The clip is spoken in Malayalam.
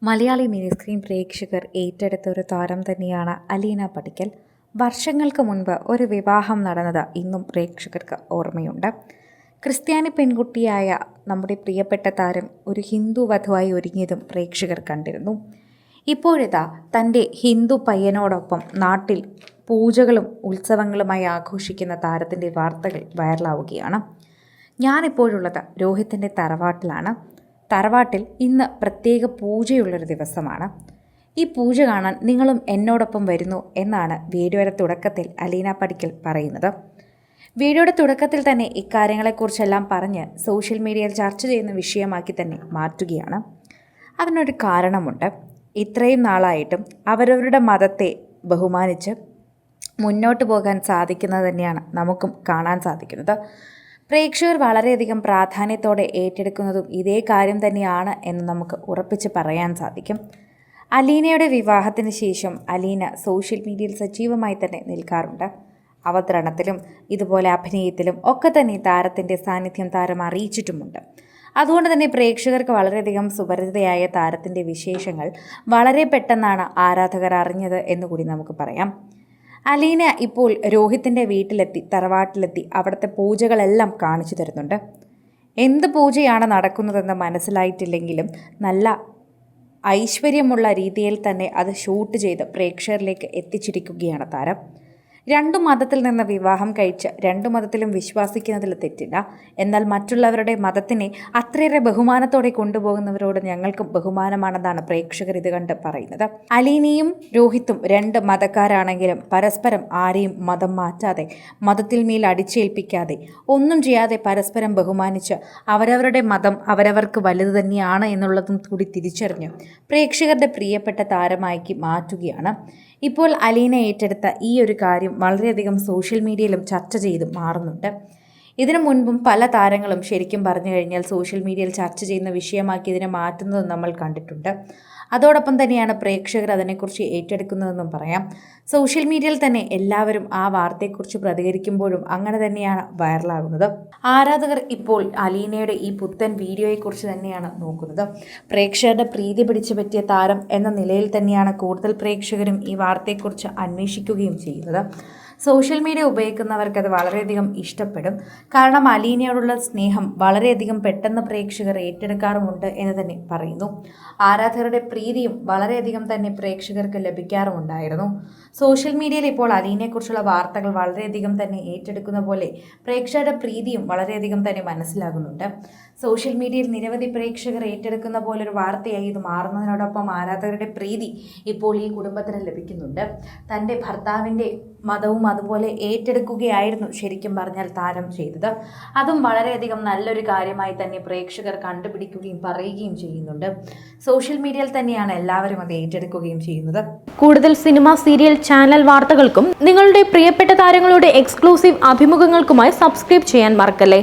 മലയാളി മിനി സ്ക്രീൻ പ്രേക്ഷകർ ഏറ്റെടുത്ത ഒരു താരം തന്നെയാണ് അലീന പടിക്കൽ. വർഷങ്ങൾക്ക് മുൻപ് ഒരു വിവാഹം നടന്നത് ഇന്നും പ്രേക്ഷകർക്ക് ഓർമ്മയുണ്ട്. ക്രിസ്ത്യാനി പെൺകുട്ടിയായ നമ്മുടെ പ്രിയപ്പെട്ട താരം ഒരു ഹിന്ദു വധുവായി ഒരുങ്ങിയതും പ്രേക്ഷകർ കണ്ടിരുന്നു. ഇപ്പോഴിതാ തൻ്റെ ഹിന്ദു പയ്യനോടൊപ്പം നാട്ടിൽ പൂജകളും ഉത്സവങ്ങളുമായി ആഘോഷിക്കുന്ന താരത്തിൻ്റെ വാർത്തകൾ വൈറലാവുകയാണ്. ഞാനിപ്പോഴുള്ളത് രോഹിത്തിൻ്റെ തറവാട്ടിലാണ്. തറവാട്ടിൽ ഇന്ന് പ്രത്യേക പൂജയുള്ളൊരു ദിവസമാണ്. ഈ പൂജ കാണാൻ നിങ്ങളും എന്നോടൊപ്പം വരുന്നു എന്നാണ് വീഡിയോയുടെ തുടക്കത്തിൽ അലീന പടിക്കൽ പറയുന്നത്. വീഡിയോയുടെ തുടക്കത്തിൽ തന്നെ ഇക്കാര്യങ്ങളെക്കുറിച്ചെല്ലാം പറഞ്ഞ് സോഷ്യൽ മീഡിയയിൽ ചർച്ച ചെയ്യുന്ന വിഷയമാക്കി തന്നെ മാറ്റുകയാണ്. അതിനൊരു കാരണമുണ്ട്. ഇത്രയും നാളായിട്ടും അവരവരുടെ മതത്തെ ബഹുമാനിച്ച് മുന്നോട്ട് പോകാൻ സാധിക്കുന്നത് തന്നെയാണ് നമുക്കും കാണാൻ സാധിക്കുന്നത്. പ്രേക്ഷകർ വളരെയധികം പ്രാധാന്യത്തോടെ ഏറ്റെടുക്കുന്നതും ഇതേ കാര്യം തന്നെയാണ് എന്ന് നമുക്ക് ഉറപ്പിച്ച് പറയാൻ സാധിക്കും. അലീനയുടെ വിവാഹത്തിന് ശേഷം അലീന സോഷ്യൽ മീഡിയയിൽ സജീവമായി തന്നെ നിൽക്കാറുണ്ട്. അവതരണത്തിലും ഇതുപോലെ അഭിനയത്തിലും ഒക്കെ തന്നെ താരത്തിൻ്റെ സാന്നിധ്യം താരം അറിയിച്ചിട്ടുമുണ്ട്. അതുകൊണ്ട് തന്നെ പ്രേക്ഷകർക്ക് വളരെയധികം സുപരിചിതയായ താരത്തിൻ്റെ വിശേഷങ്ങൾ വളരെ പെട്ടെന്നാണ് ആരാധകർ അറിഞ്ഞത് എന്നുകൂടി നമുക്ക് പറയാം. അലീന ഇപ്പോൾ രോഹിത്തിൻ്റെ വീട്ടിലെത്തി, തറവാട്ടിലെത്തി അവിടുത്തെ പൂജകളെല്ലാം കാണിച്ചു തരുന്നുണ്ട്. എന്ത് പൂജയാണ് നടക്കുന്നതെന്ന് മനസ്സിലായിട്ടില്ലെങ്കിലും നല്ല ഐശ്വര്യമുള്ള രീതിയിൽ തന്നെ അത് ഷൂട്ട് ചെയ്ത് പ്രേക്ഷകരിലേക്ക് എത്തിച്ചിരിക്കുകയാണ് താരം. രണ്ടു മതത്തിൽ നിന്ന് വിവാഹം കഴിച്ച് രണ്ടു മതത്തിലും വിശ്വസിക്കുന്നതിൽ തെറ്റില്ല. എന്നാൽ മറ്റുള്ളവരുടെ മതത്തിനെ അത്രയേറെ ബഹുമാനത്തോടെ കൊണ്ടുപോകുന്നവരോട് ഞങ്ങൾക്കും ബഹുമാനമാണെന്നാണ് പ്രേക്ഷകർ ഇത് കണ്ട് പറയുന്നത്. അലീനയും രോഹിത്തും രണ്ട് മതക്കാരാണെങ്കിലും പരസ്പരം ആരെയും മതം മാറ്റാതെ, മതത്തിൽ മേൽ അടിച്ചേൽപ്പിക്കാതെ, ഒന്നും ചെയ്യാതെ പരസ്പരം ബഹുമാനിച്ച് അവരവരുടെ മതം അവരവർക്ക് വലുത് തന്നെയാണ് എന്നുള്ളതും കൂടി തിരിച്ചറിഞ്ഞ് പ്രേക്ഷകരുടെ പ്രിയപ്പെട്ട താരമാക്കി മാറ്റുകയാണ്. ഇപ്പോൾ അലീന ഏറ്റെടുത്ത ഈ ഒരു കാര്യം വളരെയധികം സോഷ്യൽ മീഡിയയിലും ചർച്ച ചെയ്ത് മാറുന്നുണ്ട്. ഇതിനു മുൻപും പല താരങ്ങളും ശരിക്കും പറഞ്ഞു കഴിഞ്ഞാൽ സോഷ്യൽ മീഡിയയിൽ ചർച്ച ചെയ്യുന്ന വിഷയമാക്കി ഇതിനെ മാറ്റുന്നതും നമ്മൾ കണ്ടിട്ടുണ്ട്. അതോടൊപ്പം തന്നെയാണ് പ്രേക്ഷകർ അതിനെക്കുറിച്ച് ഏറ്റെടുക്കുന്നതെന്നും പറയാം. സോഷ്യൽ മീഡിയയിൽ തന്നെ എല്ലാവരും ആ വാർത്തയെക്കുറിച്ച് പ്രതികരിക്കുമ്പോഴും അങ്ങനെ തന്നെയാണ് വൈറലാകുന്നത്. ആരാധകർ ഇപ്പോൾ അലീനയുടെ ഈ പുത്തൻ വീഡിയോയെക്കുറിച്ച് തന്നെയാണ് നോക്കുന്നത്. പ്രേക്ഷകരുടെ പ്രീതി പിടിച്ചു പറ്റിയ താരം എന്ന നിലയിൽ തന്നെയാണ് കൂടുതൽ പ്രേക്ഷകരും ഈ വാർത്തയെക്കുറിച്ച് അന്വേഷിക്കുകയും ചെയ്യുന്നത്. സോഷ്യൽ മീഡിയ ഉപയോഗിക്കുന്നവർക്ക് അത് വളരെയധികം ഇഷ്ടപ്പെടും. കാരണം അലീനയോടുള്ള സ്നേഹം വളരെയധികം പെട്ടെന്ന് പ്രേക്ഷകർ ഏറ്റെടുക്കാറുമുണ്ട് എന്ന് തന്നെ പറയുന്നു. ആരാധകരുടെ പ്രീതിയും വളരെയധികം തന്നെ പ്രേക്ഷകർക്ക് ലഭിക്കാറുമുണ്ടായിരുന്നു. സോഷ്യൽ മീഡിയയിൽ ഇപ്പോൾ അലീനയെക്കുറിച്ചുള്ള വാർത്തകൾ വളരെയധികം തന്നെ ഏറ്റെടുക്കുന്ന പോലെ പ്രേക്ഷകരുടെ പ്രീതിയും വളരെയധികം തന്നെ മനസ്സിലാകുന്നുണ്ട്. സോഷ്യൽ മീഡിയയിൽ നിരവധി പ്രേക്ഷകർ ഏറ്റെടുക്കുന്ന പോലൊരു വാർത്തയായി ഇത് മാറുന്നതിനോടൊപ്പം ആരാധകരുടെ പ്രീതി ഇപ്പോൾ ഈ കുടുംബത്തിന് ലഭിക്കുന്നുണ്ട്. തൻ്റെ ഭർത്താവിൻ്റെ മതവും അതുപോലെ ഏറ്റെടുക്കുകയായിരുന്നു ശരിക്കും പറഞ്ഞാൽ താരം ചെയ്തത്. അതും വളരെയധികം നല്ലൊരു കാര്യമായി തന്നെ പ്രേക്ഷകർ കണ്ടുപിടിക്കുകയും പറയുകയും ചെയ്യുന്നുണ്ട്. സോഷ്യൽ മീഡിയയിൽ തന്നെയാണ് എല്ലാവരും അത് ഏറ്റെടുക്കുകയും ചെയ്യുന്നത്. കൂടുതൽ സിനിമ, സീരിയൽ, ചാനൽ വാർത്തകൾക്കും നിങ്ങളുടെ പ്രിയപ്പെട്ട താരങ്ങളുടെ എക്സ്ക്ലൂസീവ് അഭിമുഖങ്ങൾക്കുമായി സബ്സ്ക്രൈബ് ചെയ്യാൻ മറക്കല്ലേ.